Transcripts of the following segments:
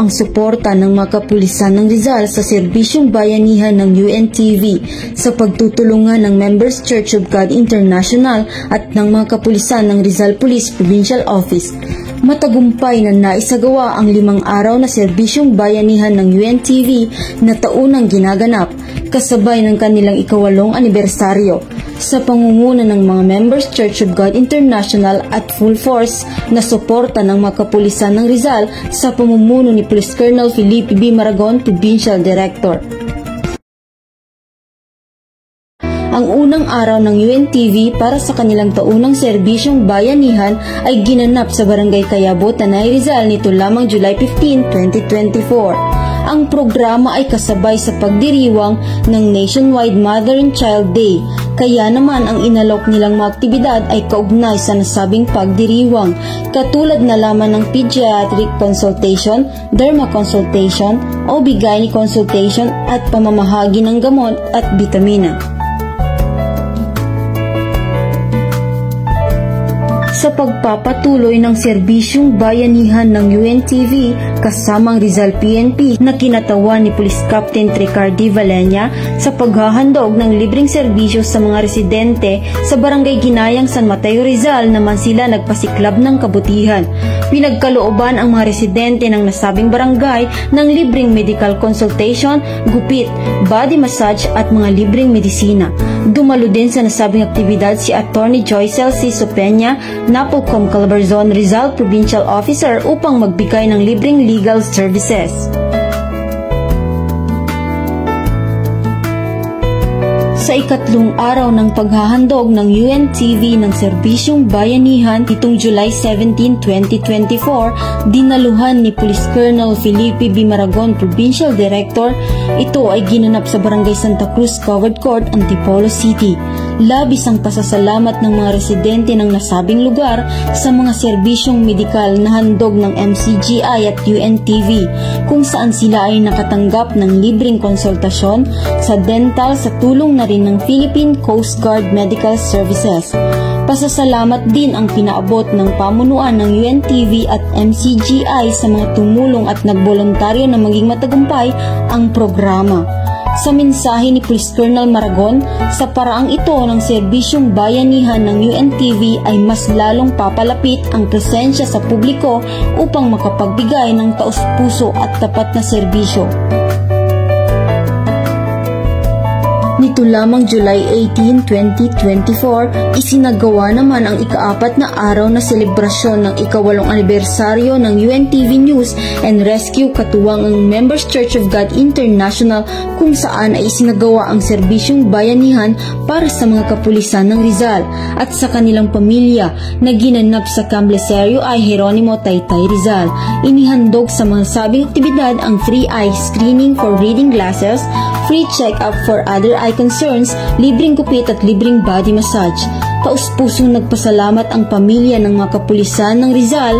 ang suporta ng mga kapulisan ng Rizal sa serbisyong bayanihan ng UNTV sa pagtutulungan ng Members Church of God International at ng mga kapulisan ng Rizal Police Provincial Office. Matagumpay na naisagawa ang 5 araw na serbisyong bayanihan ng UNTV na taunang ginaganap, kasabay ng kanilang 8th anibersaryo, sa pangunguna ng mga Members Church of God International at full force na suporta ng mga kapulisan ng Rizal sa pamumuno ni Police Colonel Felipe B. Maragon, Provincial Director. Ang unang araw ng UNTV para sa kanilang taunang serbisyong bayanihan ay ginanap sa Barangay Kayabo, Tanay, Rizal nito lamang July 15, 2024. Ang programa ay kasabay sa pagdiriwang ng Nationwide Mother and Child Day, kaya naman ang inalok nilang mga aktibidad ay kaugnay sa nasabing pagdiriwang, katulad na laman ng pediatric consultation, derma consultation, OB/GYN consultation at pamamahagi ng gamot at bitamina. Sa pagpapatuloy ng serbisyong bayanihan ng UNTV kasamang Rizal PNP na kinatawan ni Police Captain Tricardi Valenya sa paghahandog ng libreng serbisyo sa mga residente sa Barangay Ginayang, San Mateo, Rizal naman sila nagpasiklab ng kabutihan. Pinagkalooban ang mga residente ng nasabing barangay ng libreng medical consultation, gupit, body massage at mga libreng medisina. Dumalo din sa nasabing aktibidad si Attorney Joycel C. Sopenya, Napolcom Calabarzon Rizal Provincial Officer upang magbigay ng libreng legal services. Sa ikatlong araw ng paghahandog ng UNTV ng serbisyong bayanihan itong July 17, 2024, dinaluhan ni Police Colonel Felipe B. Maragon, Provincial Director. Ito ay ginanap sa Barangay Santa Cruz Covered Court, Antipolo City. Labis ang pasasalamat ng mga residente ng nasabing lugar sa mga serbisyong medikal na handog ng MCGI at UNTV, kung saan sila ay nakatanggap ng libreng konsultasyon sa dental sa tulong na rin ng Philippine Coast Guard Medical Services. Pasasalamat din ang pinaabot ng pamunuan ng UNTV at MCGI sa mga tumulong at nagboluntaryo na maging matagumpay ang programa. Sa mensahe ni Police Colonel Maragon, sa paraang ito ng serbisyong bayanihan ng UNTV ay mas lalong papalapit ang presensya sa publiko upang makapagbigay ng taos-puso at tapat na serbisyo. Nito lamang July 18, 2024, isinagawa naman ang ika-4 na araw na selebrasyon ng 8th anibersaryo ng UNTV News and Rescue katuwang ang Members Church of God International, kung saan ay isinagawa ang serbisyong bayanihan para sa mga kapulisan ng Rizal at sa kanilang pamilya na ginanap sa Camp Leserio ay Jeronimo, Taytay, Rizal. Inihandog sa mga sabing aktibidad ang free eye screening for reading glasses, free check-up for other eye concerns, libreng gupit at libreng body massage. Taus-pusong nagpasalamat ang pamilya ng mga kapulisan ng Rizal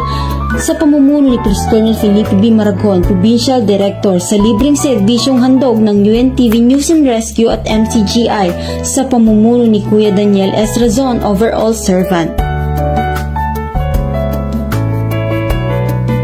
sa pamumuno ni Police Colonel Felipe B. Maragon, Provincial Director, sa libreng serbisyong handog ng UNTV News and Rescue at MCGI sa pamumuno ni Kuya Daniel S. Razon, Overall Servant.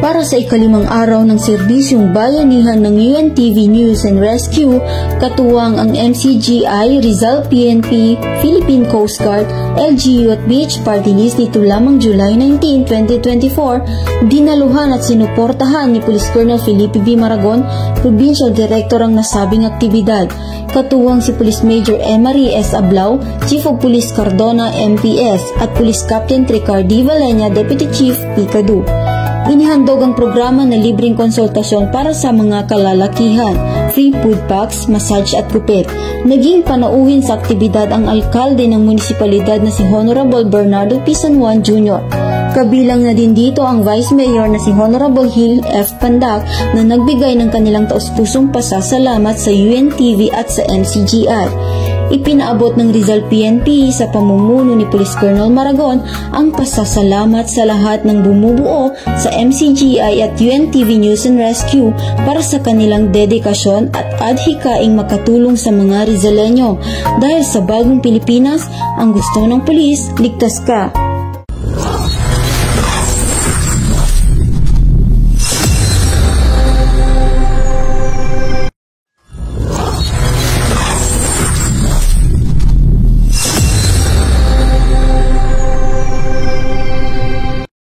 Para sa ika-5 araw ng serbisyong bayanihan ng UNTV News and Rescue, katuwang ang MCGI, Rizal PNP, Philippine Coast Guard, LGU at BH Party List nito lamang July 19, 2024, dinaluhan at sinuportahan ni Police Colonel Felipe B. Maragon, Provincial Director, ang nasabing aktibidad. Katuwang si Police Major Emery S. Ablao, Chief of Police Cardona MPS at Police Captain Tricardi Valenya, Deputy Chief Picado. Inihandog ang programa na libreng konsultasyon para sa mga kalalakihan, free food packs, massage at gupit. Naging panauhin sa aktibidad ang alkalde ng munisipalidad na si Honorable Bernardo P. San Juan Jr. Kabilang na din dito ang Vice Mayor na si Honorable Hill F. Pandak na nagbigay ng kanilang taus-pusong pasasalamat sa UNTV at sa MCGI. Ipinaabot ng Rizal PNP sa pamumuno ni Police Colonel Maragon ang pasasalamat sa lahat ng bumubuo sa MCGI at UNTV News and Rescue para sa kanilang dedikasyon at adhikaing makatulong sa mga Rizaleño. Dahil sa bagong Pilipinas, ang gusto ng pulis, ligtas ka.